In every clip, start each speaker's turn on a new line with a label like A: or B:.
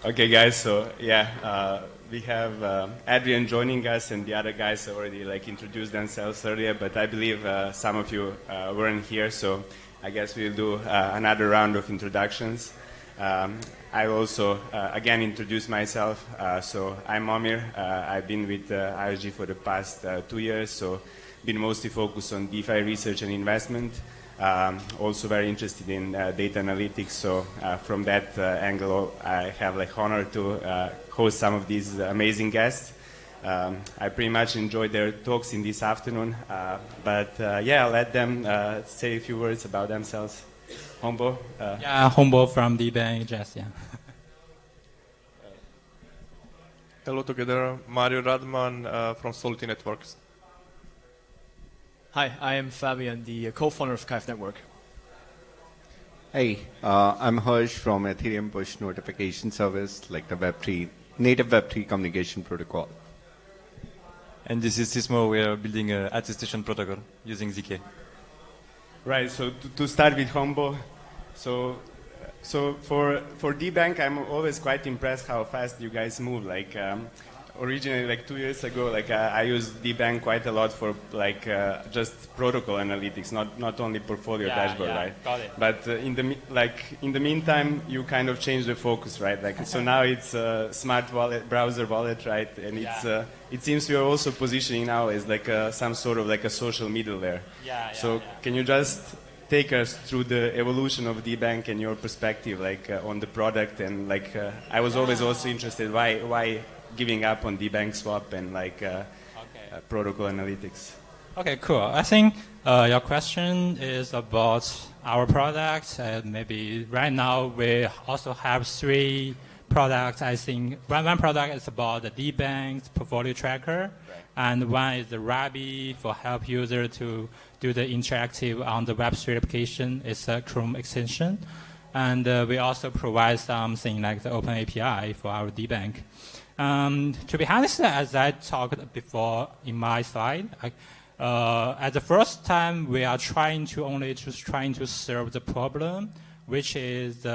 A: Okay, guys. So yeah, we have Hadrien joining us, and the other guys already introduced themselves earlier. But I believe some of you weren't here, so I guess we'll do another round of introductions. I also again introduce myself. So I'm Amir. I've been with ISG for the past 2 years. So been mostly focused on DeFi research and investment. Also very interested in data analytics, so from that angle I have honor to host some of these amazing guests. I pretty much enjoyed their talks in this afternoon, but yeah, I'll let them say a few words about themselves. Hongbo?
B: Yeah, Hongbo from Debank, just yeah.
C: Hello together, Marijo Radman from Solity Networks.
D: Hi, I am Fabian, the co-founder of KYVE Network.
E: Hey, I'm Harsh from Ethereum Push Notification Service, like the Web3, native Web3 communication protocol.
F: And this is Sismo. We are building an attestation protocol using ZK.
A: Right, so to start with Hongbo, so for Debank, I'm always quite impressed how fast you guys move. Originally, 2 years ago, I used Debank quite a lot for just protocol analytics, not only portfolio dashboard, right?
B: Got it.
A: But in the meantime, you kind of changed the focus, right? So now it's smart wallet, browser wallet, right? And it seems we are also positioning now as some sort of a social middleware. So can you just take us through the evolution of Debank and your perspective, on the product, and I was always also interested why giving up on Debank swap and protocol analytics.
B: Okay, cool. I think your question is about our products. Maybe right now we also have 3 products. I think one product is about the Debank's portfolio tracker, and one is the Riewe for help user to do the interactive on the Web3 application. It's a Chrome extension, and we also provide something like the Open API for our Debank. To be honest, as I talked before in my slide, at the first time we are trying to serve the problem, which is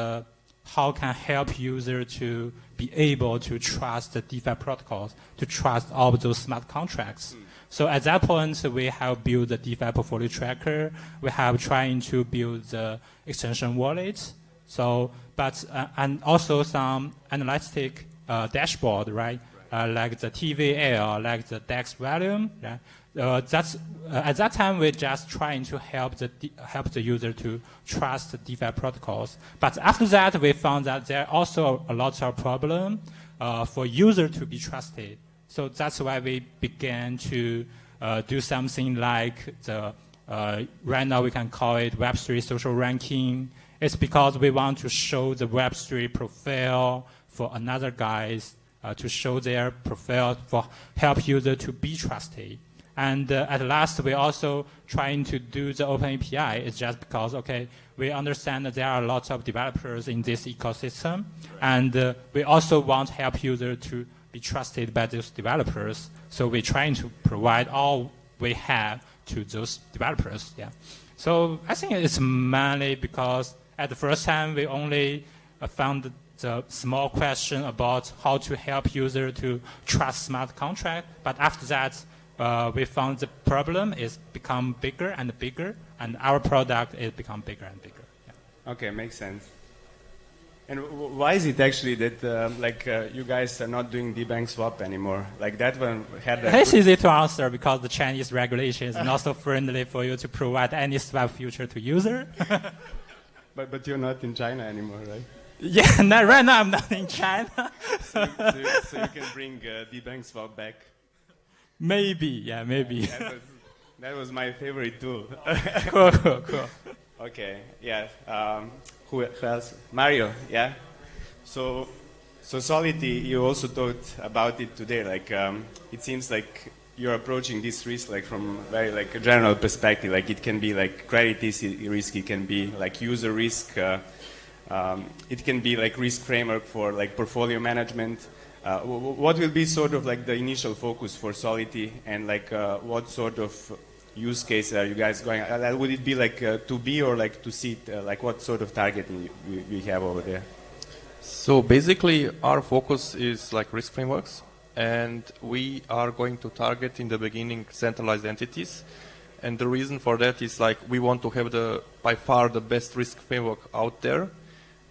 B: how can help user to be able to trust the DeFi protocols, to trust all of those smart contracts. So at that point, we have built the DeFi portfolio tracker. We have trying to build the extension wallet. So, and also some analytic dashboard, right? Like the TVL, like the DEX volume. Yeah? That's at that time we're just trying to help the user to trust the DeFi protocols. But after that, we found that there are also a lot of problem for user to be trusted. So that's why we began to do something like the right now we can call it Web3 social ranking. It's because we want to show the Web3 profile for another guys to show their profile for help user to be trusted. And at last, we're also trying to do the Open API. It's just because, okay, we understand that there are lots of developers in this ecosystem, and we also want help user to be trusted by those developers. So we're trying to provide all we have to those developers. Yeah. So I think it's mainly because at the first time we only found the small question about how to help user to trust smart contract, but after that we found the problem is become bigger and bigger, and our product is become bigger and bigger. Yeah.
A: Okay, makes sense. And why is it actually that you guys are not doing Debank swap anymore? That one had.
B: It's easy to answer because the Chinese regulation is not so friendly for you to provide any swap feature to user.
A: But you're not in China anymore, right?
B: Yeah, right now I'm not in China.
A: so you can bring Debank swap back.
B: Maybe, yeah, maybe.
A: That was my favorite tool.
B: Cool.
A: Okay, yeah. Who else? Marijo, yeah. So Solity, you also talked about it today. It seems like you're approaching this risk from very a general perspective. It can be credit risk, it can be user risk, it can be risk framework for portfolio management. What will be sort of the initial focus for Solity, and what sort of use case are you guys going? Would it be to B or to C? What sort of targeting we have over there?
C: So basically, our focus is like risk frameworks, and we are going to target in the beginning centralized entities. And the reason for that is like we want to have by far the best risk framework out there,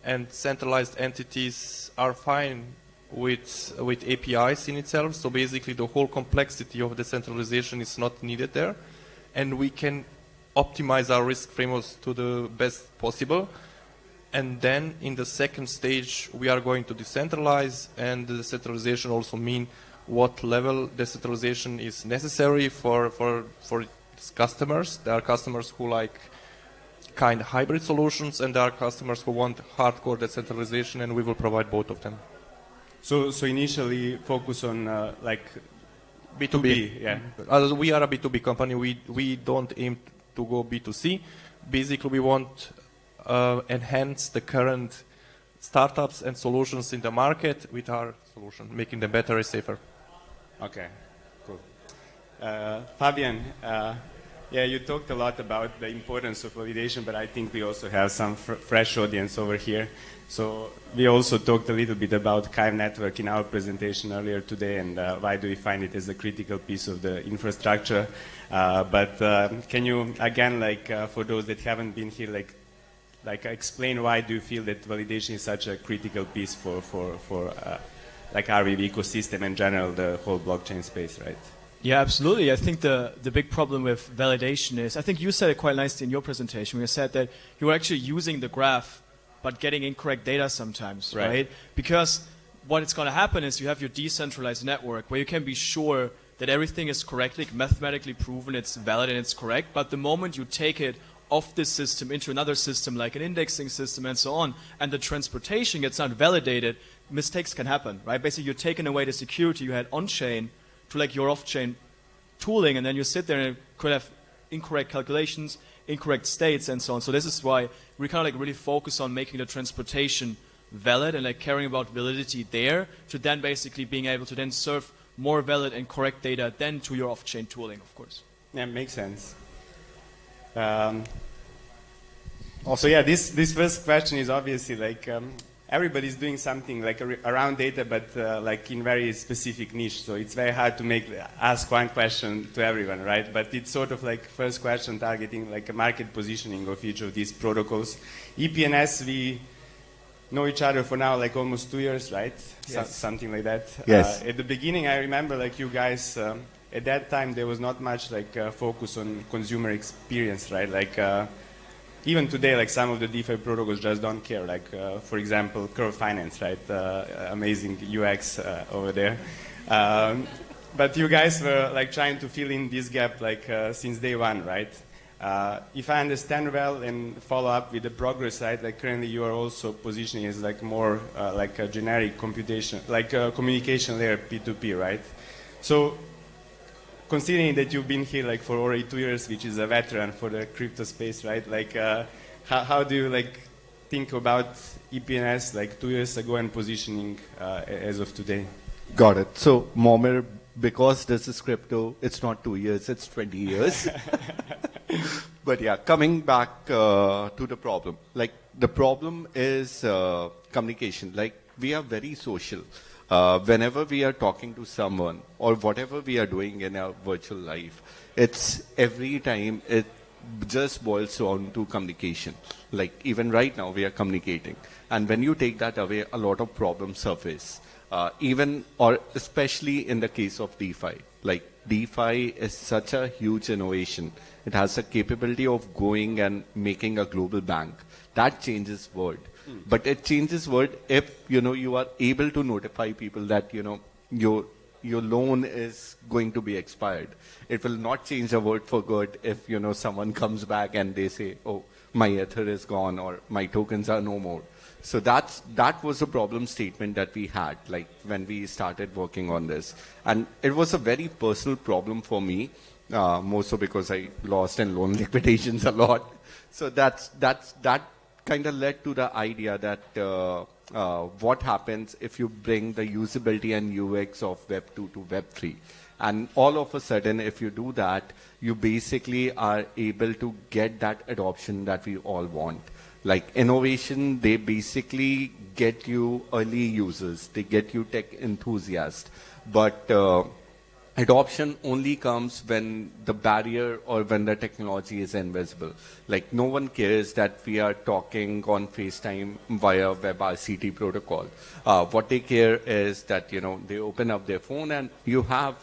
C: and centralized entities are fine with APIs in itself. So basically, the whole complexity of decentralization is not needed there, and we can optimize our risk frameworks to the best possible. And then in the second stage, we are going to decentralize, and the decentralization also mean what level decentralization is necessary for customers. There are customers who like kind of hybrid solutions, and there are customers who want hardcore decentralization, and we will provide both of them.
A: So initially focus on like
C: B2B.
A: yeah.
C: We are a B2B company. We don't aim to go B2C. Basically, we want enhance the current startups and solutions in the market with our solution, making them better and safer.
A: Okay, cool. Fabian, yeah, you talked a lot about the importance of validation, but I think we also have some fresh audience over here. So we also talked a little bit about KYVE network in our presentation earlier today, and why do we find it as a critical piece of the infrastructure. But can you, again, like for those that haven't been here, like explain why do you feel that validation is such a critical piece for like our ecosystem in general, the whole blockchain space, right?
D: Yeah, absolutely. I think the big problem with validation is, I think you said it quite nicely in your presentation, when you said that you're actually using the graph but getting incorrect data sometimes, right? Because what it's going to happen is you have your decentralized network where you can be sure that everything is correctly, mathematically proven, it's valid and it's correct, but the moment you take it off this system into another system like an indexing system and so on, and the transportation gets not validated, mistakes can happen, right? Basically, you're taking away the security you had on-chain to like your off-chain tooling, and then you sit there and it could have incorrect calculations, incorrect states, and so on. So this is why we kind of like really focus on making the transportation valid and like caring about validity there, to then basically being able to then serve more valid and correct data than to your off-chain tooling, of course.
A: Yeah, makes sense. Also, yeah, this first question is obviously like everybody's doing something like around data, but like in very specific niche. So it's very hard to ask one question to everyone, right? But it's sort of like first question targeting like a market positioning of each of these protocols. EPNS, we know each other for now like almost 2 years, right?
E: Yes.
A: Something like that.
E: Yes.
A: At the beginning, I remember like you guys, at that time there was not much like focus on consumer experience, right? Like even today, like some of the DeFi protocols just don't care. Like for example, Curve Finance, right? Amazing UX over there. But you guys were like trying to fill in this gap like since day one, right? If I understand well and follow up with the progress, right? Like currently you are also positioning as like more like a generic computation, like a communication layer P2P, right? So considering that you've been here like for already 2 years, which is a veteran for the crypto space, right? Like how do you like think about EPNS like 2 years ago and positioning as of today?
E: Got it. So, Momir, because this is crypto, it's not 2 years, it's 20 years. But yeah, coming back to the problem. Like, the problem is communication. Like, we are very social. Whenever we are talking to someone or whatever we are doing in our virtual life, it's every time it just boils down to communication. Like, even right now, we are communicating. And when you take that away, a lot of problems surface. Even or especially in the case of DeFi. Like DeFi is such a huge innovation. It has the capability of going and making a global bank. That changes world. But it changes world if you are able to notify people that your loan is going to be expired. It will not change the world for good if someone comes back and they say, oh, my Ether is gone or my tokens are no more. So that was a problem statement that we had, like when we started working on this, and it was a very personal problem for me, more so because I lost in loan liquidations a lot. So that kind of led to the idea that what happens if you bring the usability and UX of Web 2 to Web 3, and all of a sudden, if you do that, you basically are able to get that adoption that we all want. Like innovation, they basically get you early users, they get you tech enthusiasts, but adoption only comes when the barrier or when the technology is invisible. Like no one cares that we are talking on FaceTime via WebRTC protocol. What they care is that, you know, they open up their phone and you have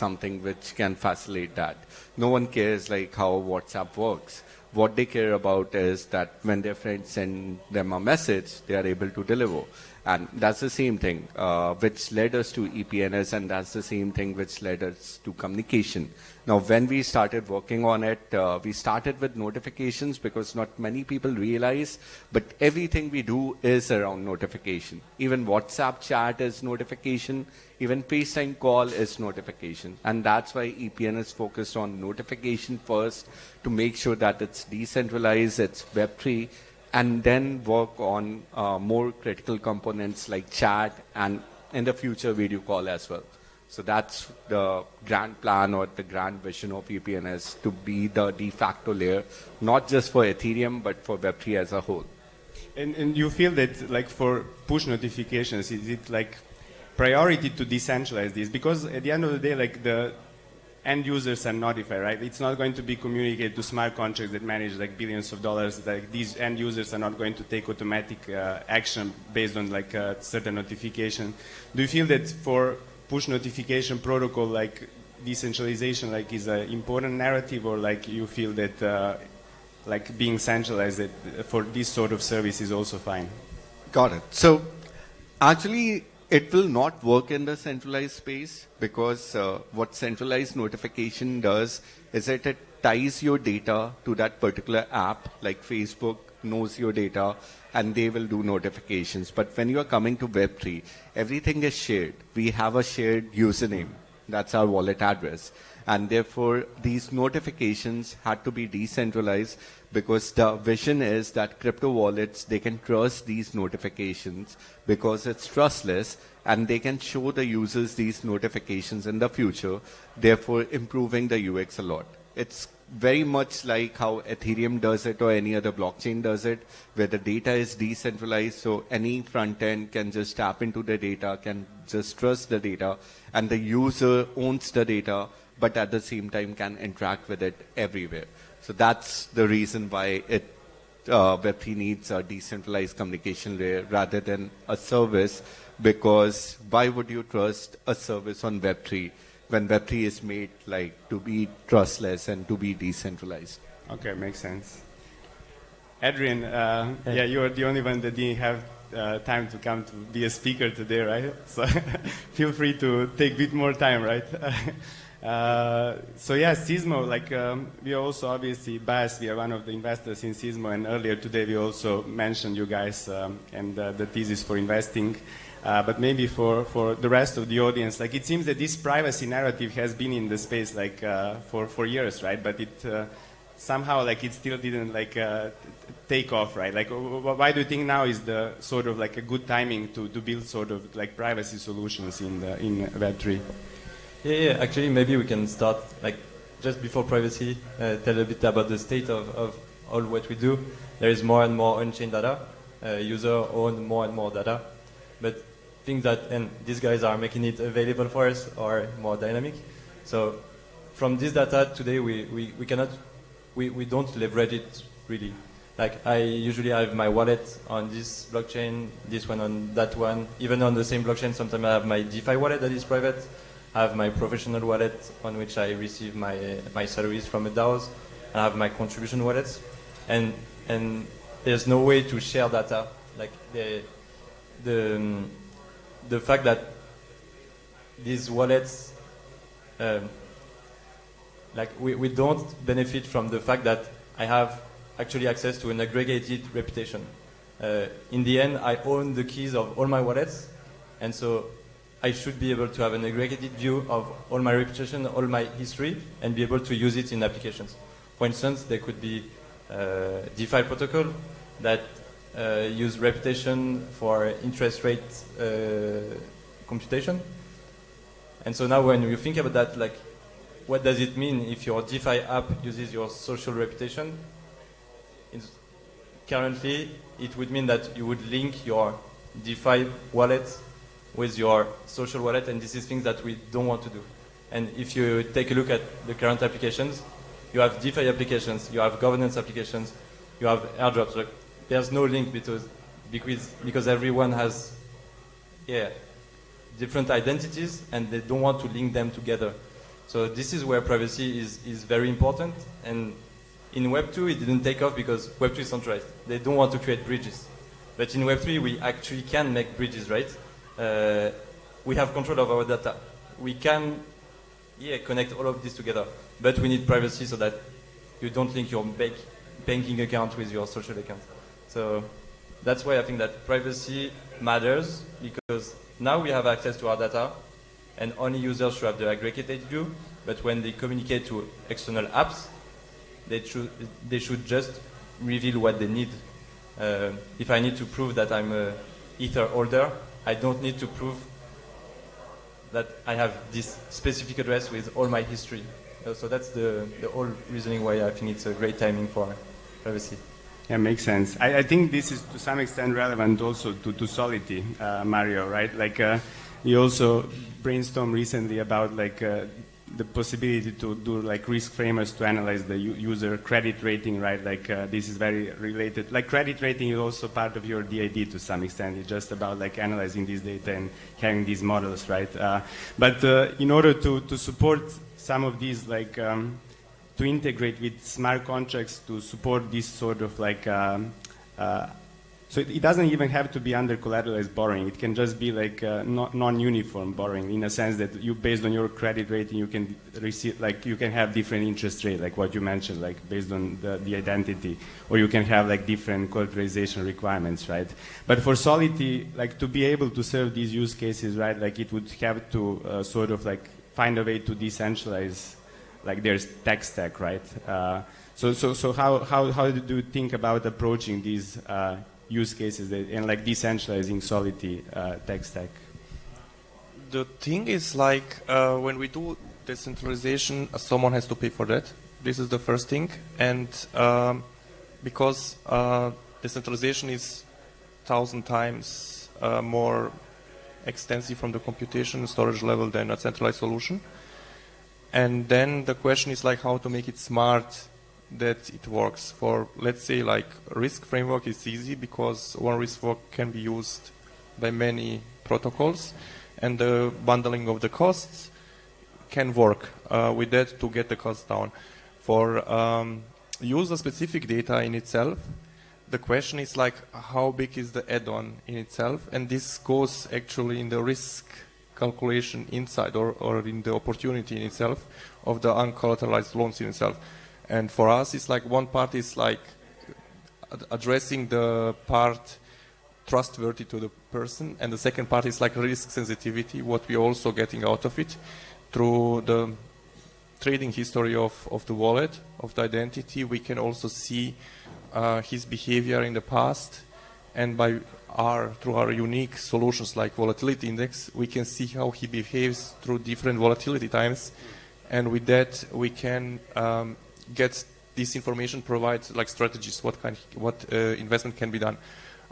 E: something which can facilitate that. No one cares like how WhatsApp works. What they care about is that when their friends send them a message, they are able to deliver. And that's the same thing which led us to EPNS, and that's the same thing which led us to communication. Now, when we started working on it, we started with notifications because not many people realize, but everything we do is around notification. Even WhatsApp chat is notification, even FaceTime call is notification. And that's why EPNS focused on notification first to make sure that it's decentralized, it's Web3, and then work on more critical components like chat and in the future video call as well. So that's the grand plan or the grand vision of EPNS, to be the de facto layer, not just for Ethereum, but for Web3 as a whole.
A: And you feel that like for push notifications, is it like priority to decentralize this? Because at the end of the day, like the end users are notified, right? It's not going to be communicated to smart contracts that manage like billions of dollars. Like these end users are not going to take automatic action based on like a certain notification. Do you feel that for push notification protocol, like decentralization, like is an important narrative, or like you feel that like being centralized that for this sort of service is also fine?
E: Got it. So actually, it will not work in the centralized space because what centralized notification does is that it ties your data to that particular app, like Facebook knows your data and they will do notifications. But when you are coming to Web3, everything is shared. We have a shared username. That's our wallet address. And therefore, these notifications had to be decentralized because the vision is that crypto wallets, they can trust these notifications because it's trustless, and they can show the users these notifications in the future, therefore improving the UX a lot. It's very much like how Ethereum does it or any other blockchain does it, where the data is decentralized, so any front end can just tap into the data, can just trust the data, and the user owns the data, but at the same time can interact with it everywhere. So that's the reason why Web3 needs a decentralized communication layer rather than a service, because why would you trust a service on Web3 when Web3 is made like to be trustless and to be decentralized?
A: Okay, makes sense. Hadrien, yeah, you are the only one that didn't have time to come to be a speaker today, right? So feel free to take a bit more time, right? So yeah, Sismo, like we are also obviously biased. We are one of the investors in Sismo, and earlier today we also mentioned you guys and the thesis for investing. But maybe for the rest of the audience, like it seems that this privacy narrative has been in the space like for years, right? But it somehow like it still didn't like take off, right? Like why do you think now is the sort of like a good timing to build sort of like privacy solutions in Web3?
F: Yeah, actually maybe we can start like just before privacy, tell a bit about the state of all what we do. There is more and more on-chain data, user own more and more data, but things that, and these guys are making it available for us, are more dynamic. So from this data today, we don't leverage it really. Like I usually have my wallet on this blockchain, this one on that one, even on the same blockchain. Sometimes I have my DeFi wallet that is private. I have my professional wallet on which I receive my salaries from the DAOs. I have my contribution wallets, and there's no way to share data. Like the fact that these wallets, like we don't benefit from the fact that I have actually access to an aggregated reputation. In the end, I own the keys of all my wallets, and so I should be able to have an aggregated view of all my reputation, all my history, and be able to use it in applications. For instance, there could be DeFi protocol that use reputation for interest rate computation. And so now when you think about that, like, what does it mean if your DeFi app uses your social reputation? currently, it would mean that you would link your DeFi wallet with your social wallet, and this is things that we don't want to do. And if you take a look at the current applications, you have DeFi applications, you have governance applications, you have airdrops. Like, there's no link because everyone has different identities, and they don't want to link them together. So this is where privacy is very important. And in Web 2, it didn't take off because Web 2 is centralized. They don't want to create bridges. But in Web 3, we actually can make bridges, right? We have control of our data. We can connect all of this together. But we need privacy so that you don't link your banking account with your social account. So that's why I think that privacy matters, because now we have access to our data, and only users should have the aggregated view. But when they communicate to external apps, they should just reveal what they need. If I need to prove that I'm an Ether holder, I don't need to prove that I have this specific address with all my history. So that's the whole reasoning why I think it's a great timing for privacy.
A: Yeah, makes sense. I think this is to some extent relevant also to Solity, Marijo, right? Like you also brainstormed recently about like the possibility to do like risk framers to analyze the user credit rating, right? Like this is very related. Like credit rating is also part of your DID to some extent. It's just about like analyzing this data and having these models, right? But in order to support some of these, like to integrate with smart contracts to support this sort of like so it doesn't even have to be under collateralized borrowing. It can just be like non-uniform borrowing, in a sense that you, based on your credit rating, you can receive, like you can have different interest rate, like what you mentioned, like based on the identity, or you can have like different collateralization requirements, right? But for Solity, like to be able to serve these use cases, right, like it would have to sort of like find a way to decentralize like their tech stack, right? So how do you think about approaching these use cases and like decentralizing Solity tech stack?
C: The thing is like when we do decentralization, someone has to pay for that. This is the first thing, and because decentralization is 1,000 times more extensive from the computation storage level than a centralized solution. And then the question is like how to make it smart that it works. For, let's say, like risk framework is easy because one risk framework can be used by many protocols, and the bundling of the costs can work with that to get the costs down. For user-specific data in itself, the question is like how big is the add-on in itself, and this goes actually in the risk calculation inside or in the opportunity in itself of the uncollateralized loans in itself. And for us, it's like one part is like addressing the part trustworthy to the person, and the second part is like risk sensitivity, what we're also getting out of it through the trading history of the wallet, of the identity. We can also see his behavior in the past, and through our unique solutions like volatility index, we can see how he behaves through different volatility times, and with that we can get this information, provide like strategies, what investment can be done.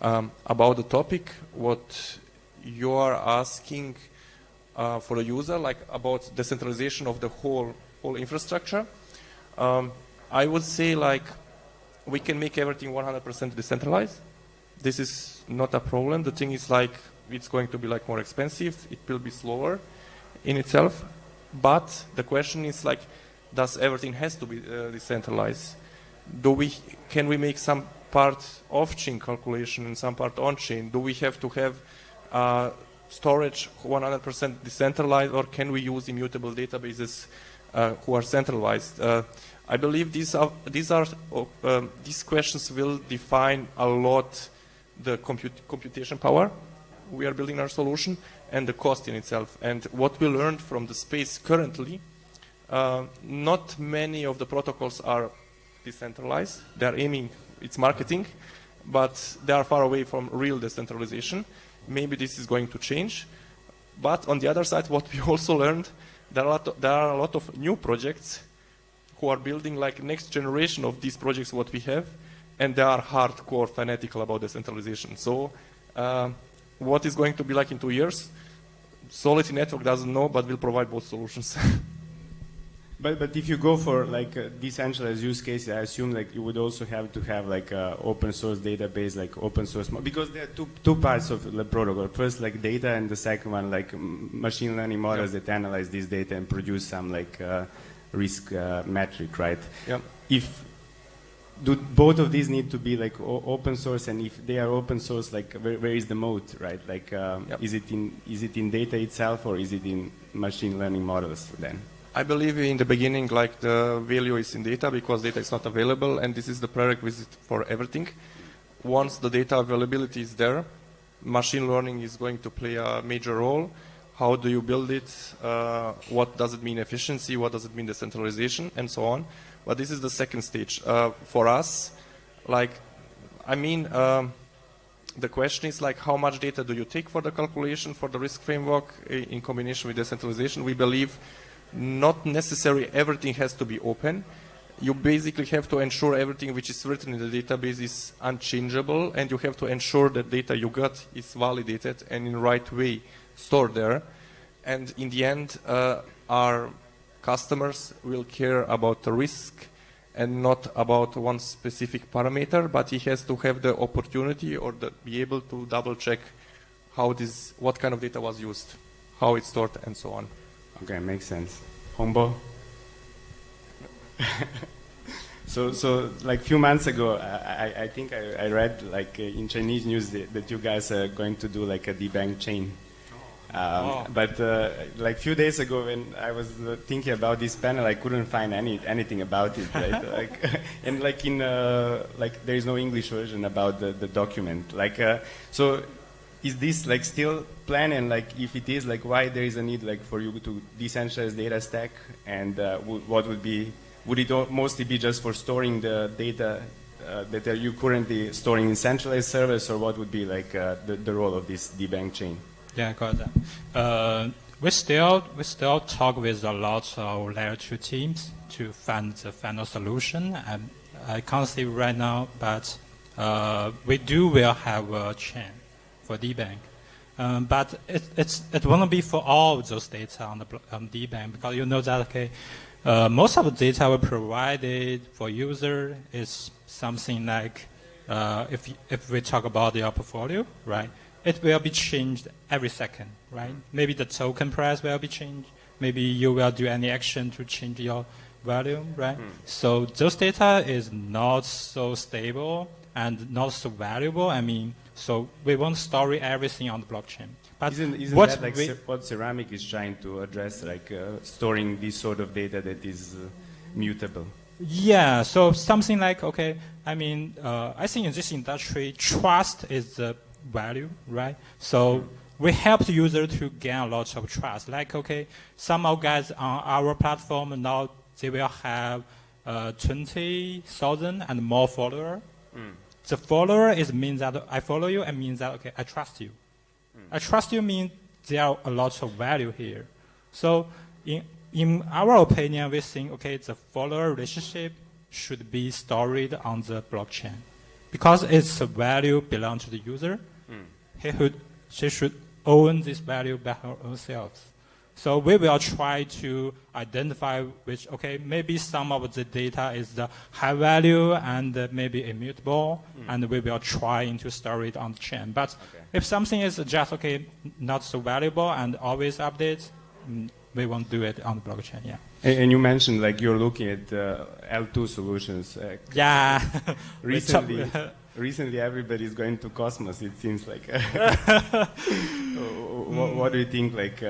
C: About the topic, what you are asking for the user, like about decentralization of the whole infrastructure, I would say like we can make everything 100% decentralized. This is not a problem. The thing is like it's going to be like more expensive. It will be slower in itself. But the question is like, does everything has to be decentralized? Can we make some part off-chain calculation and some part on-chain? Do we have to have storage 100% decentralized, or can we use immutable databases who are centralized? I believe these questions will define a lot the computation power we are building our solution and the cost in itself. And what we learned from the space currently, not many of the protocols are decentralized. They are aiming, it's marketing, but they are far away from real decentralization. Maybe this is going to change. But on the other side, what we also learned, there are a lot of new projects who are building like next generation of these projects what we have, and they are hardcore fanatical about decentralization. So what is going to be like in 2 years? Solity network doesn't know, but will provide both solutions.
A: But if you go for like a decentralized use case, I assume like you would also have to have like a open source database, like open source, because there are two parts of the protocol. First, like data, and the second one, like machine learning models that analyze this data and produce some like risk metric, right?
C: Yeah.
A: Do both of these need to be like open source, and if they are open source, like where is the moat, right? Like is it in data itself, or is it in machine learning models then?
C: I believe in the beginning, like the value is in data, because data is not available, and this is the prerequisite for everything. Once the data availability is there, machine learning is going to play a major role. How do you build it? What does it mean efficiency? What does it mean decentralization? And so on. But this is the second stage. For us, like, I mean, the question is like, how much data do you take for the calculation, for the risk framework in combination with decentralization? We believe not necessarily everything has to be open. You basically have to ensure everything which is written in the database is unchangeable, and you have to ensure that data you got is validated and in the right way stored there. And in the end, our customers will care about the risk and not about one specific parameter, but he has to have the opportunity or be able to double check what kind of data was used, how it's stored, and so on.
A: Okay, makes sense. Hongbo? So like a few months ago, I think I read like in Chinese news that you guys are going to do like a Debank chain. But like a few days ago when I was thinking about this panel, I couldn't find anything about it, right? Like, and like in like there is no English version about the document. Like so. Is this like still plan, and like if it is, like why there is a need like for you to decentralize data stack, and what would it mostly be just for storing the data that are you currently storing in centralized servers, or what would be like the role of this Debank chain?
B: Yeah, got that. We still talk with a lot of layer 2 teams to find the final solution, and I can't say right now, but we will have a chain for Debank, but it won't be for all of those data on the Debank, because you know that most of the data we provided for user is something like if we talk about your portfolio, right? It will be changed every second, right? Maybe the token price will be changed. Maybe you will do any action to change your value, right? So those data is not so stable and not so valuable. I mean, so we won't store everything on the blockchain. But
A: isn't that like what Ceramic is trying to address, like storing this sort of data that is mutable?
B: Yeah, so something like, okay, I mean, I think in this industry, trust is the value, right? So we help the user to gain a lot of trust. Like, okay, some of guys on our platform now, they will have 20,000 and more followers. The follower means that I follow you, and means that, okay, I trust you. I trust you means there are a lot of value here. So in our opinion, we think, okay, the follower relationship should be stored on the blockchain, because its value belongs to the user. She should own this value by her own self. So we will try to identify which, okay, maybe some of the data is the high value and maybe immutable, and we will try to store it on the chain. But if something is just, okay, not so valuable and always update, we won't do it on the blockchain, yeah.
A: And you mentioned like you're looking at L2 solutions.
B: Yeah.
A: Recently, everybody's going to Cosmos, it seems like. What do you think, like...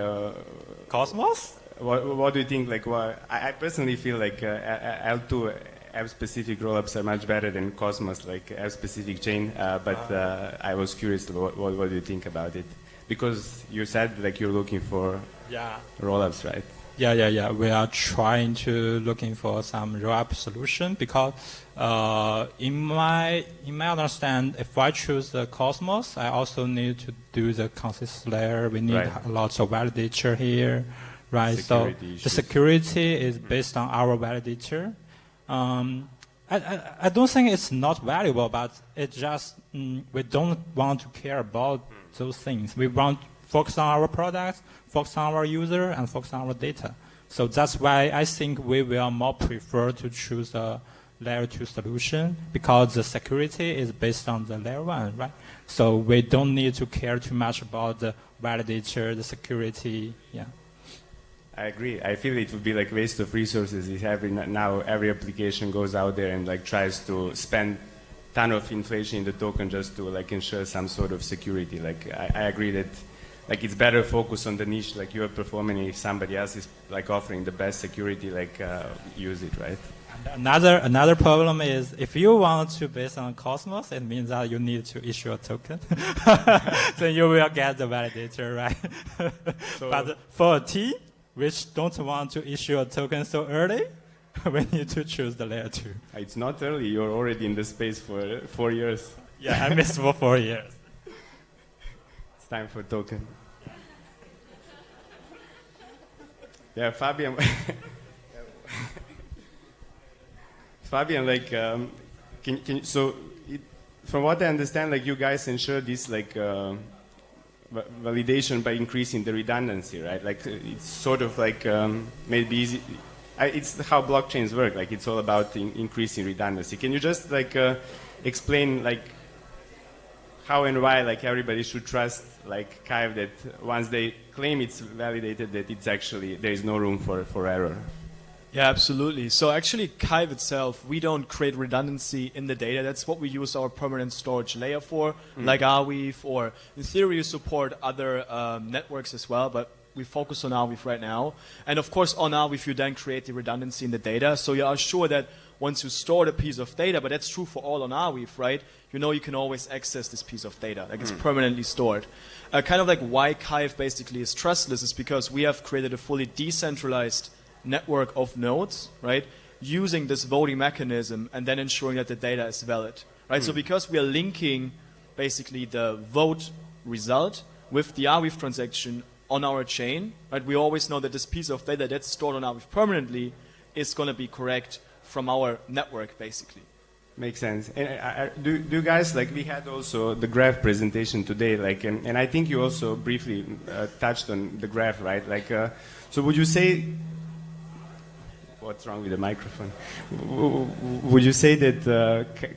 B: Cosmos?
A: What do you think, like, I personally feel like L2 app-specific rollups are much better than Cosmos, like app-specific chain, but I was curious, what do you think about it? Because you said, like, you're looking for rollups, right?
B: Yeah. We are trying to looking for some rollup solution, because in my understand, if I choose the Cosmos, I also need to do the consensus layer. We need a lot of validator here, right? So the security is based on our validator. I don't think it's not valuable, but it just we don't want to care about those things. We want to focus on our products, focus on our user, and focus on our data. So that's why I think we will more prefer to choose a layer 2 solution, because the security is based on the layer 1, right? So we don't need to care too much about the validator, the security, yeah.
A: I agree. I feel it would be like waste of resources if now every application goes out there and like tries to spend ton of inflation in the token just to like ensure some sort of security. Like I agree that like it's better focus on the niche like you're performing. If somebody else is like offering the best security, like use it, right?
B: Another problem is if you want to base on Cosmos, it means that you need to issue a token. Then you will get the validator, right? But for a team which don't want to issue a token so early, we need to choose the layer 2.
A: It's not early. You're already in the space for 4 years.
B: Yeah, I missed for 4 years.
A: It's time for token. Yeah, Fabian. Fabian, like, from what I understand, like you guys ensure this like validation by increasing the redundancy, right? Like it's sort of like maybe easy. It's how blockchains work. Like it's all about increasing redundancy. Can you just like explain like how and why like everybody should trust like KYVE that once they claim it's validated that it's actually there is no room for error?
D: Yeah, absolutely. So actually, KYVE itself, we don't create redundancy in the data. That's what we use our permanent storage layer for, like Arweave, or in theory you support other networks as well, but we focus on Arweave right now. And of course, on Arweave, you then create the redundancy in the data. So you are sure that once you store a piece of data, but that's true for all on Arweave, right? You know you can always access this piece of data, like it's permanently stored. Kind of like why KYVE basically is trustless is because we have created a fully decentralized network of nodes, right, using this voting mechanism and then ensuring that the data is valid, right? So because we are linking basically the vote result with the Arweave transaction on our chain, right, we always know that this piece of data that's stored on Arweave permanently is going to be correct from our network, basically.
A: Makes sense. And do you guys, like we had also the graph presentation today, like, and I think you also briefly touched on the graph, right? Like, so would you say, what's wrong with the microphone? Would you say that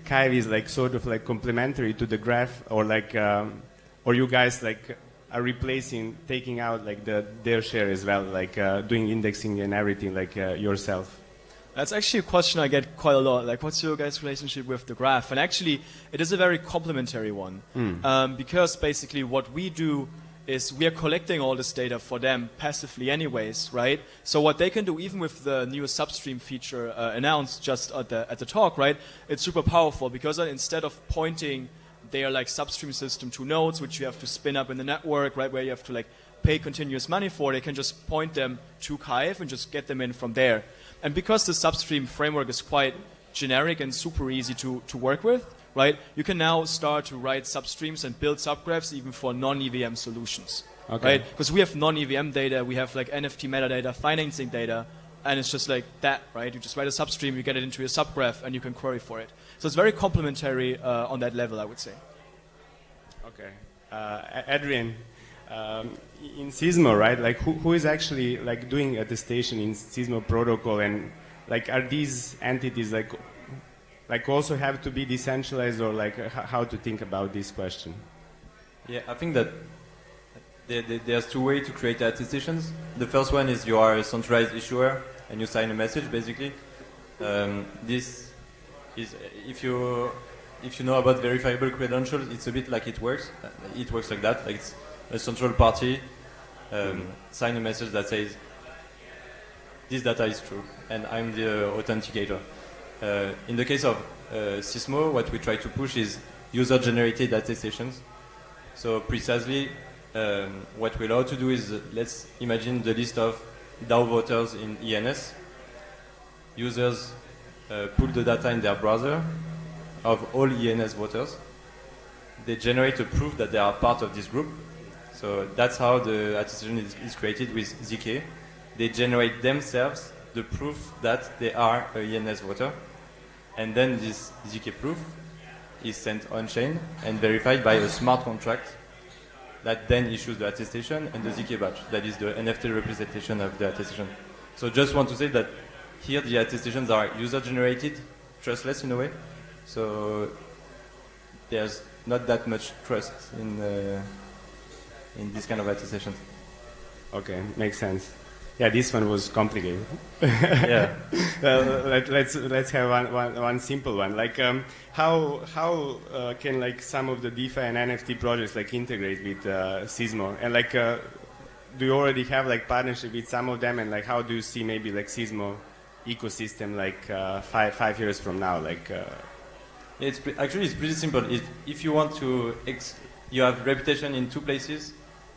A: KYVE is like sort of like complementary to the graph, or like, or you guys like are replacing, taking out like their share as well, like doing indexing and everything like yourself?
D: That's actually a question I get quite a lot. Like, what's your guys' relationship with the graph? And actually, it is a very complementary one. Because basically what we do is we are collecting all this data for them passively anyways, right? So what they can do, even with the new substream feature announced just at the talk, right? It's super powerful because instead of pointing their like substream system to nodes, which you have to spin up in the network, right? Where you have to like pay continuous money for, they can just point them to KYVE and just get them in from there. And because the substream framework is quite generic and super easy to work with, right, you can now start to write substreams and build subgraphs even for non-EVM solutions, right? Because we have non-EVM data, we have like NFT metadata, financing data, and it's just like that, right? You just write a substream, you get it into your subgraph, and you can query for it. So it's very complementary on that level, I would say.
A: Okay. Hadrien, in Sismo, right? Like, who is actually like doing attestation in Sismo protocol, and like, are these entities like also have to be decentralized, or like how to think about this question?
F: Yeah, I think that there's two ways to create attestations. The first one is you are a centralized issuer and you sign a message, basically. This is if you know about verifiable credentials, it's a bit like it works. It works like that. Like it's a central party sign a message that says this data is true and I'm the authenticator. In the case of Sismo, what we try to push is user-generated attestations. So precisely what we allow to do is, let's imagine the list of DAO voters in EPNS. Users put the data in their browser of all EPNS voters. They generate a proof that they are part of this group. So that's how the attestation is created with ZK. They generate themselves the proof that they are a EPNS voter. And then this ZK proof is sent on-chain and verified by a smart contract that then issues the attestation and the ZK badge. That is the NFT representation of the attestation. So just want to say that here the attestations are user-generated, trustless in a way. So there's not that much trust in this kind of attestation.
A: Okay, makes sense. Yeah, this one was complicated.
F: Yeah.
A: Let's have one simple one. Like how can like some of the DeFi and NFT projects like integrate with Sismo, and like do you already have like partnership with some of them, and like how do you see maybe like Sismo ecosystem like 5 years from now? Like
F: actually it's pretty simple. If you want to you have reputation in 2 places,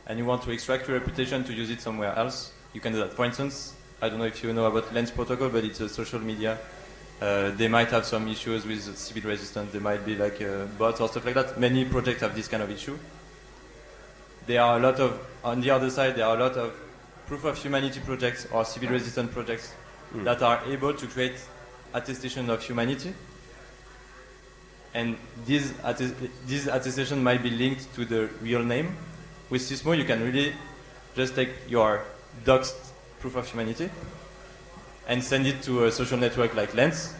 F: and you want to extract your reputation to use it somewhere else, you can do that. For instance, I don't know if you know about Lens Protocol, but it's a social media. They might have some issues with civil resistance. There might be like bots or stuff like that. Many projects have this kind of issue. There are a lot of, on the other side, there are a lot of proof of humanity projects or civil resistance projects that are able to create attestation of humanity. And these attestation might be linked to the real name. With Sismo, you can really just take your doxed proof of humanity and send it to a social network like Lens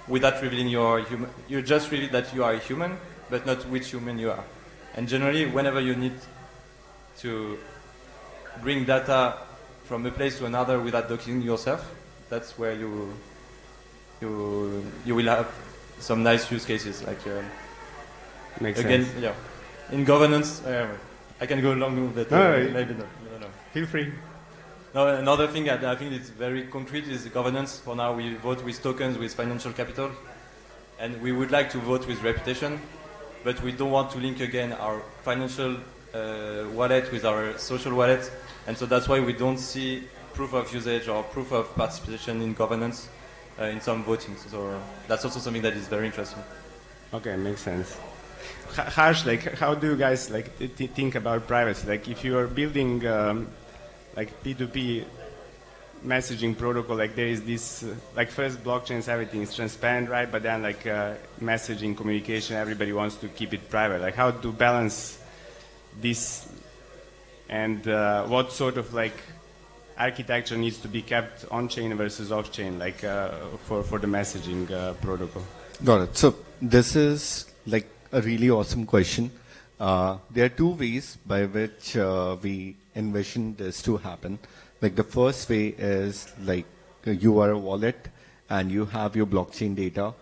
F: without revealing you just reveal that you are a human, but not which human you are. And generally, whenever you need to bring data from a place to another without doxing yourself, that's where you will have some nice use cases. Like
A: makes
F: again,
A: sense.
F: yeah, in governance. I can go along with that. Maybe not. No.
A: Feel free.
F: No, another thing that I think is very concrete is governance. For now, we vote with tokens, with financial capital, and we would like to vote with reputation, but we don't want to link again our financial wallet with our social wallet, and so that's why we don't see proof of usage or proof of participation in governance in some voting. So that's also something that is very interesting.
A: Okay, makes sense. Harsh, like, how do you guys like think about privacy? Like, if you are building like P2P messaging protocol, like there is this, like first blockchains, everything is transparent, right? But then like messaging, communication, everybody wants to keep it private. Like, how to balance this, and what sort of like architecture needs to be kept on-chain versus off-chain, like for the messaging protocol?
E: Got it. So this is like a really awesome question. There are 2 ways by which we envision this to happen. Like the first way is like you are a wallet and you have your blockchain data,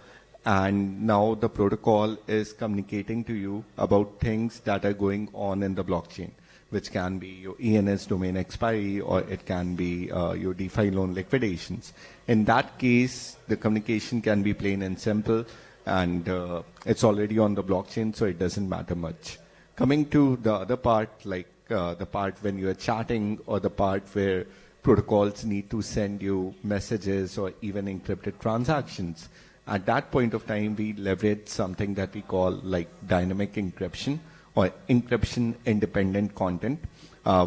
E: and now the protocol is communicating to you about things that are going on in the blockchain, which can be your EPNS domain expiry, or it can be your DeFi loan liquidations. In that case, the communication can be plain and simple, and it's already on the blockchain, so it doesn't matter much. Coming to the other part, like the part when you are chatting, or the part where protocols need to send you messages or even encrypted transactions, at that point of time, we leverage something that we call like dynamic encryption or encryption independent content,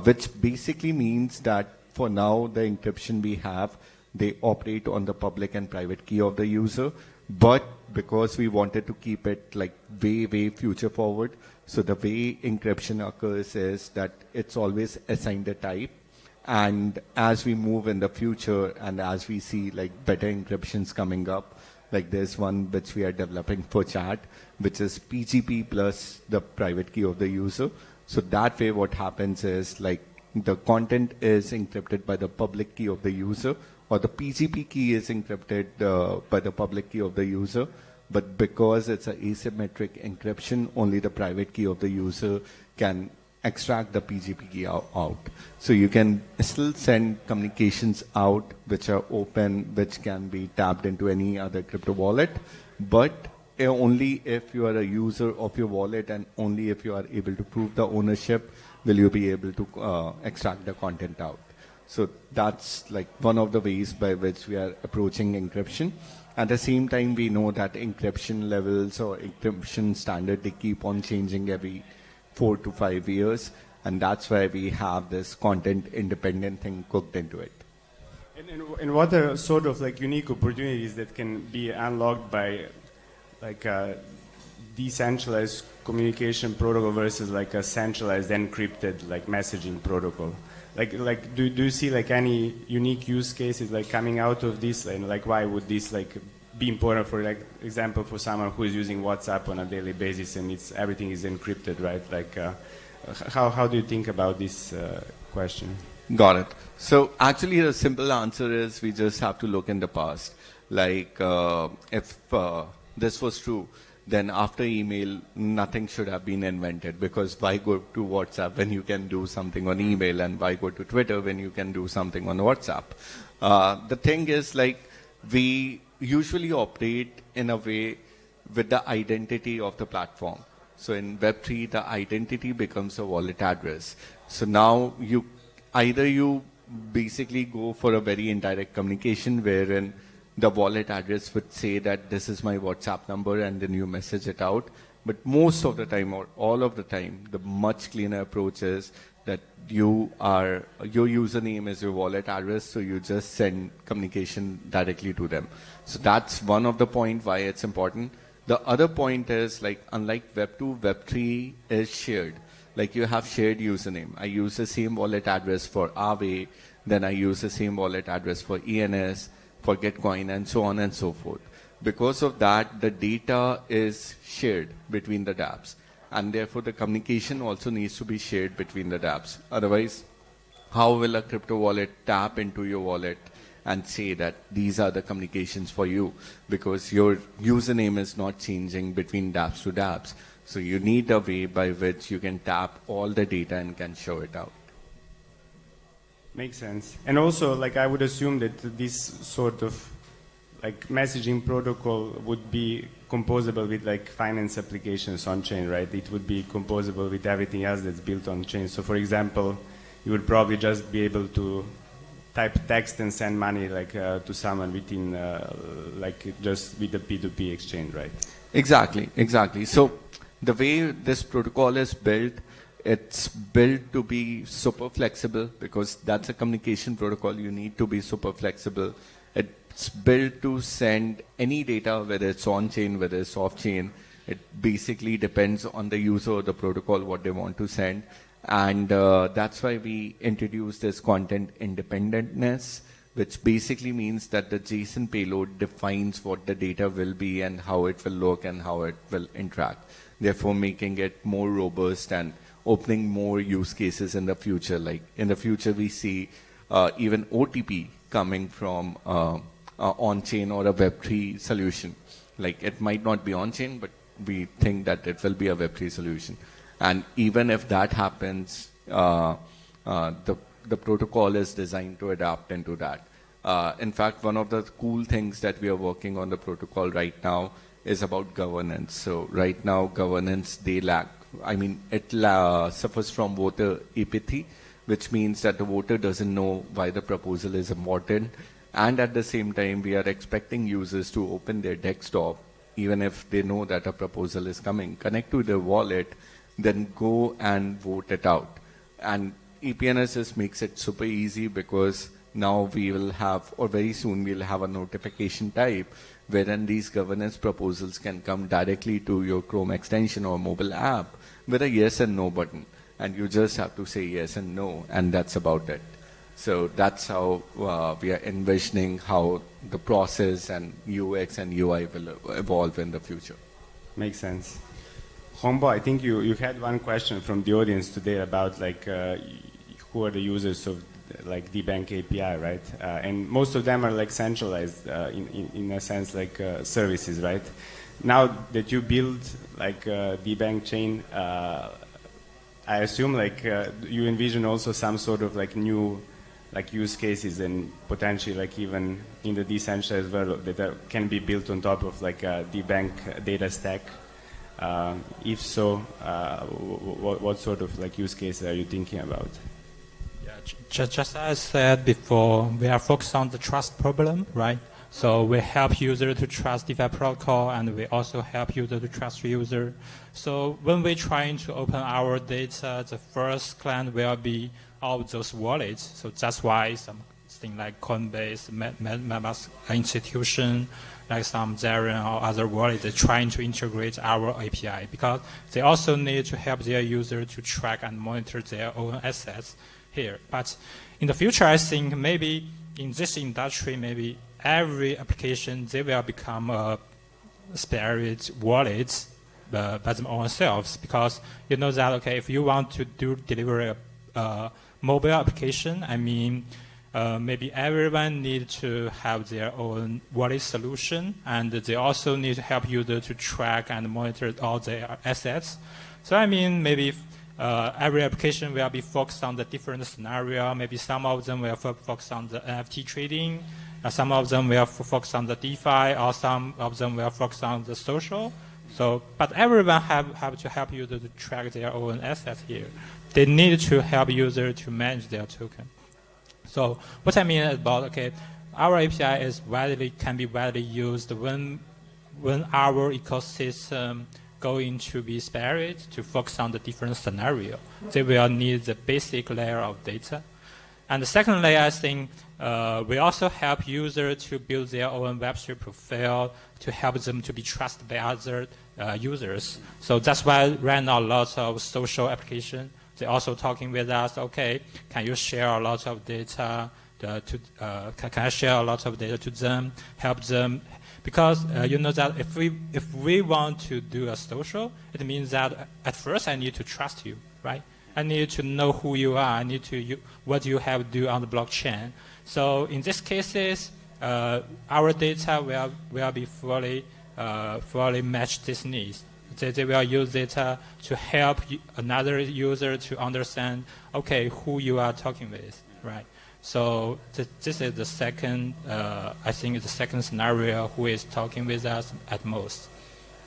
E: which basically means that for now, the encryption we have, they operate on the public and private key of the user. But because we wanted to keep it like way future forward, so the way encryption occurs is that it's always assigned a type. And as we move in the future, and as we see like better encryptions coming up, like there's one which we are developing for chat, which is PGP plus the private key of the user. So that way what happens is like the content is encrypted by the public key of the user, or the PGP key is encrypted by the public key of the user. But because it's an asymmetric encryption, only the private key of the user can extract the PGP key out. So you can still send communications out which are open, which can be tapped into any other crypto wallet, but only if you are a user of your wallet, and only if you are able to prove the ownership will you be able to extract the content out. So that's like one of the ways by which we are approaching encryption. At the same time, we know that encryption levels or encryption standard, they keep on changing every 4 to 5 years, and that's why we have this content independent thing cooked into it.
A: And what are sort of like unique opportunities that can be unlocked by like a decentralized communication protocol versus like a centralized encrypted like messaging protocol. Like do you see like any unique use cases like coming out of this, and like why would this like be important, for like example, for someone who is using WhatsApp on a daily basis and everything is encrypted, right? Like how do you think about this question?
E: Got it. So actually the simple answer is we just have to look in the past. Like if this was true, then after email, nothing should have been invented, because why go to WhatsApp when you can do something on email, and why go to Twitter when you can do something on WhatsApp? The thing is, like, we usually operate in a way with the identity of the platform. So in Web3, the identity becomes a wallet address. So now either you basically go for a very indirect communication wherein the wallet address would say that this is my WhatsApp number, and then you message it out. But most of the time, or all of the time, the much cleaner approach is that your username is your wallet address, so you just send communication directly to them. So that's one of the point why it's important. The other point is, like, unlike Web2, Web3 is shared. Like, you have shared username. I use the same wallet address for Aave, then I use the same wallet address for EPNS, for Gitcoin, and so on and so forth. Because of that, the data is shared between the dApps, and therefore the communication also needs to be shared between the dApps. Otherwise, how will a crypto wallet tap into your wallet and say that these are the communications for you? Because your username is not changing between dApps to dApps. So you need a way by which you can tap all the data and can show it out.
A: Makes sense. And also, like, I would assume that this sort of like messaging protocol would be composable with like finance applications on chain, right? It would be composable with everything else that's built on chain. So for example, you would probably just be able to type text and send money like to someone within like just with the P2P exchange, right?
E: Exactly. So the way this protocol is built, it's built to be super flexible, because that's a communication protocol. You need to be super flexible. It's built to send any data, whether it's on-chain, whether it's off-chain. It basically depends on the user or the protocol, what they want to send. And that's why we introduced this content independentness, which basically means that the JSON payload defines what the data will be and how it will look and how it will interact, therefore making it more robust and opening more use cases in the future. Like in the future, we see even OTP coming from on-chain or a Web3 solution. Like, it might not be on-chain, but we think that it will be a Web3 solution. And even if that happens, the protocol is designed to adapt into that. In fact, one of the cool things that we are working on the protocol right now is about governance. So right now, governance, it suffers from voter apathy, which means that the voter doesn't know why the proposal is important. And at the same time, we are expecting users to open their desktop, even if they know that a proposal is coming, connect to their wallet, then go and vote it out. And EPNS just makes it super easy, because now we will have, or very soon we'll have a notification type wherein these governance proposals can come directly to your Chrome extension or mobile app with a yes and no button. And you just have to say yes and no, and that's about it. So that's how we are envisioning how the process and UX and UI will evolve in the future.
A: Makes sense. Hongbo, I think you had one question from the audience today about like who are the users of like Debank API, right? And most of them are like centralized in a sense, like services, right? Now that you build like Debank chain, I assume like you envision also some sort of like new like use cases and potentially like even in the decentralized world that can be built on top of like a Debank data stack. If so, what sort of like use cases are you thinking about?
B: Yeah, just as I said before, we are focused on the trust problem, right? So we help user to trust DeFi protocol, and we also help user to trust user. So when we're trying to open our data, the first client will be all those wallets. So that's why things like Coinbase, MetaMask institution, like some Hadrien or other wallets, are trying to integrate our API because they also need to help their user to track and monitor their own assets here. But in the future, I think maybe in this industry, maybe every application, they will become a separate wallet by themselves, because you know that, okay, if you want to deliver a mobile application, I mean, maybe everyone needs to have their own wallet solution, and they also need to help users to track and monitor all their assets. So I mean, maybe every application will be focused on the different scenario. Maybe some of them will focus on the NFT trading, some of them will focus on the DeFi, or some of them will focus on the social. So, but everyone have to help users to track their own assets here. They need to help users to manage their token. So what I mean about, okay, our API can be widely used when our ecosystem going to be spared to focus on the different scenario. They will need the basic layer of data. And the second layer, I think, we also help users to build their own Web3 profile to help them to be trusted by other users. So that's why right now lots of social applications, they're also talking with us, okay, can you share a lot of data can I share a lot of data to them, help them? Because you know that if we want to do a social, it means that at first I need to trust you, right? I need to know who you are. I need to what you have to do on the blockchain. So in these cases, our data will be fully match these needs. They will use data to help another user to understand, okay, who you are talking with, right? So this is the second, I think the second scenario who is talking with us at most.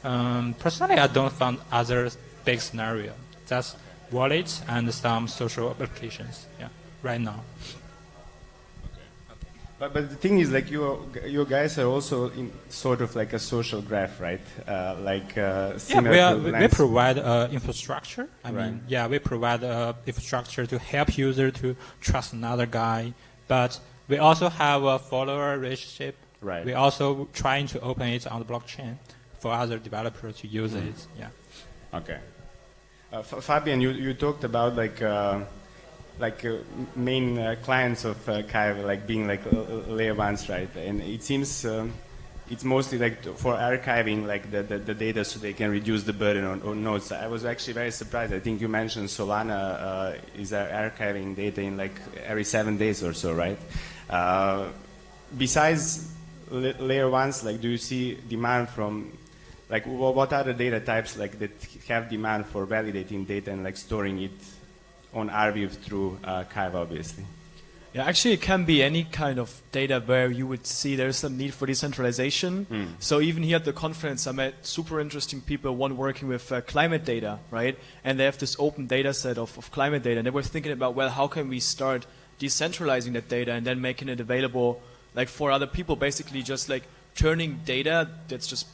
B: Personally, I don't find other big scenario. That's wallets and some social applications, yeah, right now.
A: But the thing is, like, you guys are also in sort of like a social graph, right?
B: We provide infrastructure. I mean, we provide infrastructure to help user to trust another guy. But we also have a follower relationship.
A: Right.
B: We're also trying to open it on the blockchain for other developers to use it. Yeah.
A: Okay. Fabian, you talked about main clients of KYVE, like being like layer ones, right? And it seems it's mostly like for archiving like the data so they can reduce the burden on nodes. I was actually very surprised. I think you mentioned Solana is archiving data in like every 7 days or so, right? Besides layer ones, like, do you see demand from, like, what are the data types like that have demand for validating data and like storing it on Riewe through KYVE, obviously?
D: Yeah, actually, it can be any kind of data where you would see there's some need for decentralization. So even here at the conference, I met super interesting people, one working with climate data, right? And they have this open data set of climate data. And they were thinking about, well, how can we start decentralizing that data and then making it available like for other people, basically just like turning data that's just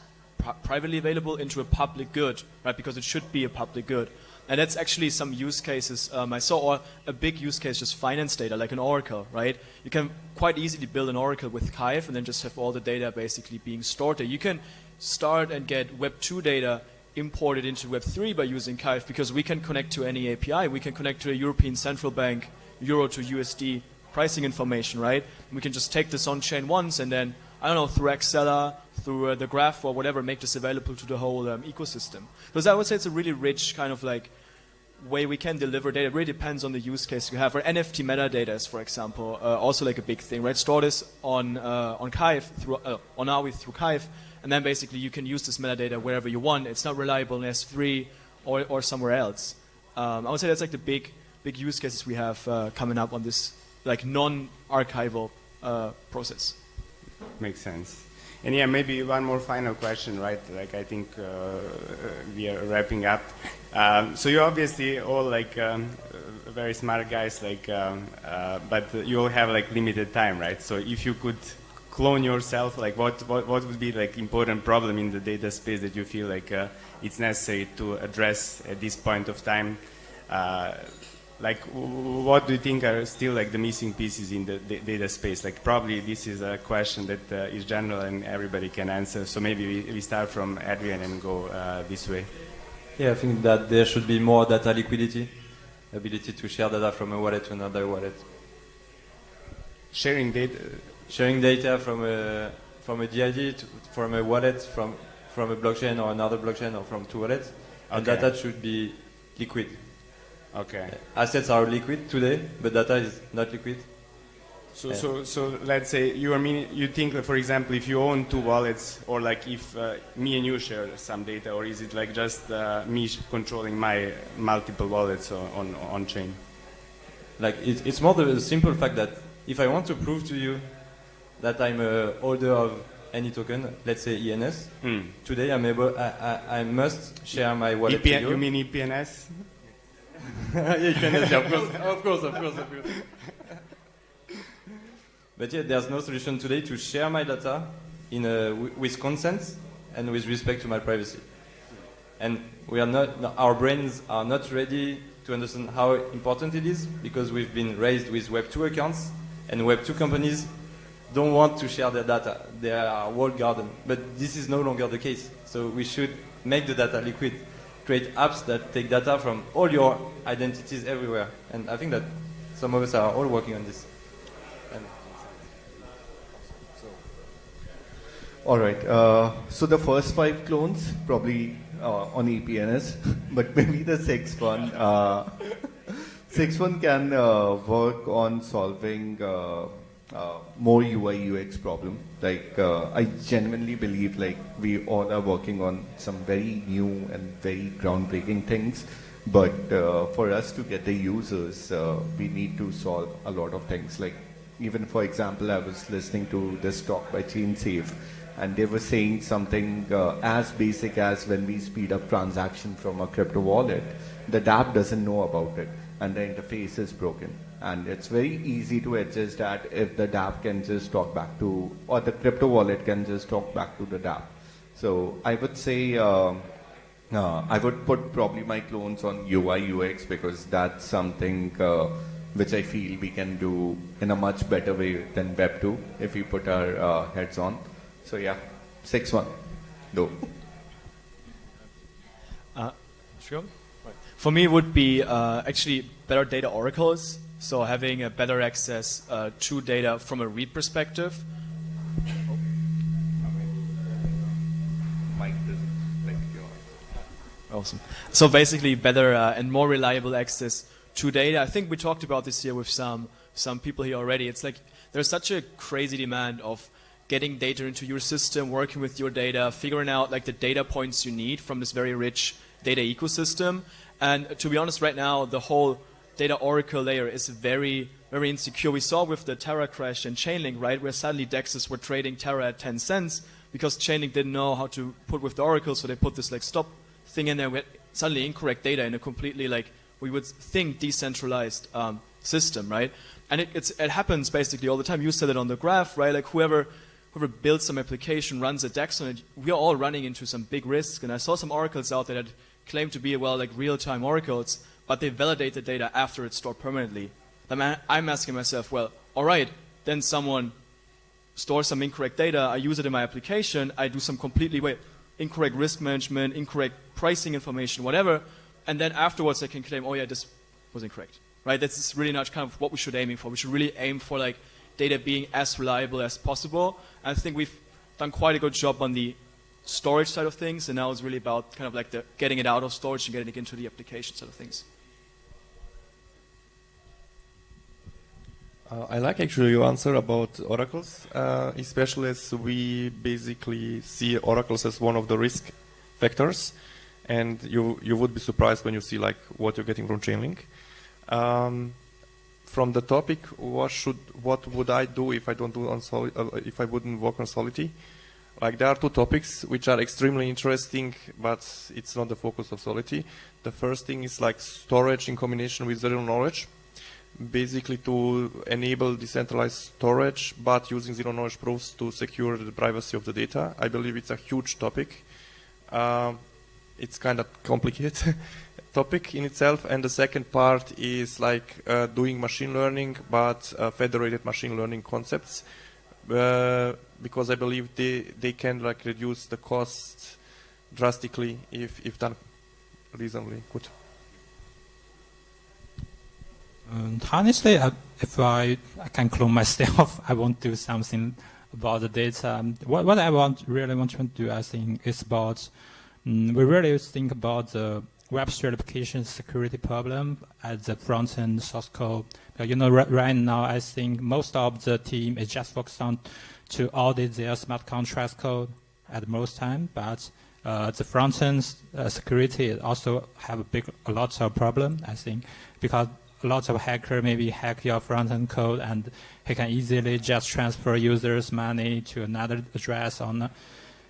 D: privately available into a public good, right? Because it should be a public good. And that's actually some use cases I saw, or a big use case, just finance data, like an Oracle, right? You can quite easily build an Oracle with KYVE and then just have all the data basically being stored there. You can start and get Web 2 data imported into Web 3 by using KYVE, because we can connect to any API. We can connect to a European Central Bank, Euro to USD pricing information, right? And we can just take this on-chain once and then, I don't know, through Excel, through the graph or whatever, make this available to the whole ecosystem. Because I would say it's a really rich kind of like way we can deliver data. It really depends on the use case you have. Or NFT metadata is, for example, also like a big thing, right? Store this on KYVE through on Riewe through KYVE, and then basically you can use this metadata wherever you want. It's not reliable in S3 or somewhere else. I would say that's like the big use cases we have coming up on this like non-archival process.
A: Makes sense. And yeah, maybe one more final question, right? Like, I think we are wrapping up. So you're obviously all like very smart guys, like, but you all have like limited time, right? So if you could clone yourself, like what would be like important problem in the data space that you feel like it's necessary to address at this point of time? like, what do you think are still like the missing pieces in the data space? Like, probably this is a question that is general and everybody can answer. So maybe we start from Hadrien and go this way.
F: Yeah, I think that there should be more data liquidity, ability to share data from a wallet to another wallet.
A: Sharing data
F: from a DID from a wallet, from a blockchain or another blockchain or from two wallets. Okay. And data should be liquid.
A: Okay.
F: Assets are liquid today, but data is not liquid.
A: So let's say you think that, for example, if you own two wallets, or like if me and you share some data, or is it like just me controlling my multiple wallets on chain?
F: Like it's more the simple fact that if I want to prove to you that I'm a holder of any token, let's say EPNS, today I must share my wallet to you.
A: You mean EPNS?
F: Yeah, EPNS, of course. But yeah, there's no solution today to share my data with consent and with respect to my privacy. And our brains are not ready to understand how important it is, because we've been raised with Web2 accounts, and Web2 companies don't want to share their data. They are walled garden. But this is no longer the case. So we should make the data liquid, create apps that take data from all your identities everywhere. And I think that some of us are all working on this.
E: All right. So the first 5 clones probably on EPNS, but maybe the sixth one. Sixth one can work on solving more UI UX problem. Like I genuinely believe like we all are working on some very new and very groundbreaking things. But for us to get the users, we need to solve a lot of things. Like even for example, I was listening to this talk by ChainSafe, and they were saying something as basic as when we speed up transaction from a crypto wallet, the dApp doesn't know about it and the interface is broken. And it's very easy to adjust that if the dApp can just talk back to, or the crypto wallet can just talk back to the dApp. So I would say I would put probably my clones on UI UX, because that's something which I feel we can do in a much better way than Web2 if we put our heads on. So yeah, 6-1. No.
D: Sure. For me, it would be actually better data oracles. So having a better access to data from a read perspective. Awesome. So basically better and more reliable access to data. I think we talked about this here with some people here already. It's like there's such a crazy demand of getting data into your system, working with your data, figuring out like the data points you need from this very rich data ecosystem. And to be honest, right now, the whole data oracle layer is very, very insecure. We saw with the Terra crash and Chainlink, right, where suddenly DEXs were trading Terra at 10 cents because Chainlink didn't know how to put with the oracle, so they put this like stop thing in there with suddenly incorrect data in a completely like we would think decentralized system, right? And it happens basically all the time. You said it on the graph, right? Like whoever builds some application, runs a DEX on it, we are all running into some big risks. And I saw some oracles out there that claim to be, well, like real-time oracles, but they validate the data after it's stored permanently. I'm asking myself, well, all right, then someone stores some incorrect data, I use it in my application, I do some completely incorrect risk management, incorrect pricing information, whatever, and then afterwards I can claim, oh yeah, this was incorrect, right? That's really not kind of what we should aim for. We should really aim for like data being as reliable as possible. I think we've done quite a good job on the storage side of things, and now it's really about kind of like the getting it out of storage and getting it into the application side of things.
C: I like actually your answer about oracles, especially as we basically see oracles as one of the risk factors, and you would be surprised when you see like what you're getting from Chainlink. From the topic, what would I do if I don't do if I wouldn't work on Solity? Like there are two topics which are extremely interesting, but it's not the focus of Solity. The first thing is like storage in combination with zero knowledge, basically to enable decentralized storage, but using zero knowledge proofs to secure the privacy of the data. I believe it's a huge topic. It's kind of complicated. topic in itself, and the second part is like doing machine learning, but federated machine learning concepts, because I believe they can like reduce the cost drastically if done reasonably good.
B: Honestly, if I can clone myself, I won't do something about the data. What I really want to do, I think, is about we really think about the Web3 application security problem at the front end source code. You know, right now, I think most of the team is just focused on to audit their smart contracts code at most time, but the front end security also have a lot of problem, I think, because a lot of hacker maybe hack your front-end code and he can easily just transfer users' money to another address.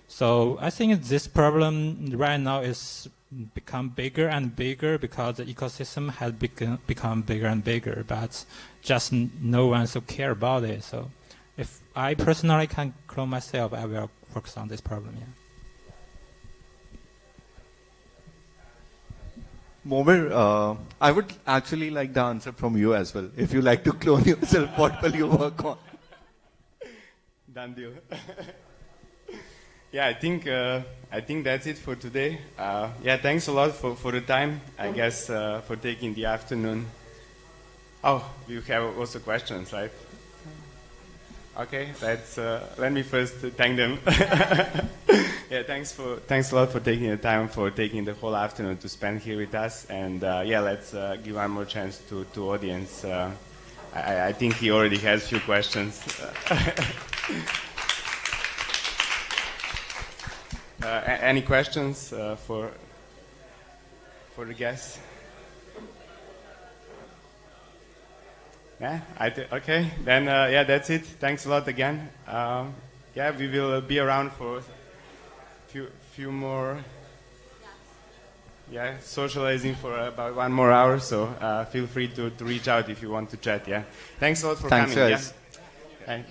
B: So I think this problem right now is become bigger and bigger because the ecosystem has become bigger and bigger, but just no one so care about it. So if I personally can clone myself, I will focus on this problem. Yeah.
E: Momer, I would actually like the answer from you as well. If you like to clone yourself, what will you work on?
A: Done deal. Yeah, I think that's it for today. Yeah, thanks a lot for the time. I guess for taking the afternoon. Oh, you have also questions, right? Okay, let's let me first thank them. Yeah, thanks a lot for taking the time, for taking the whole afternoon to spend here with us. And yeah, let's give one more chance to audience. I think he already has a few questions. Any questions for the guests? Yeah, okay. Then yeah, that's it. Thanks a lot again. Yeah, we will be around for few more. Yeah, socializing for about 1 more hour. So feel free to reach out if you want to chat. Yeah. Thanks a lot for coming.
E: Guys.
A: Yeah.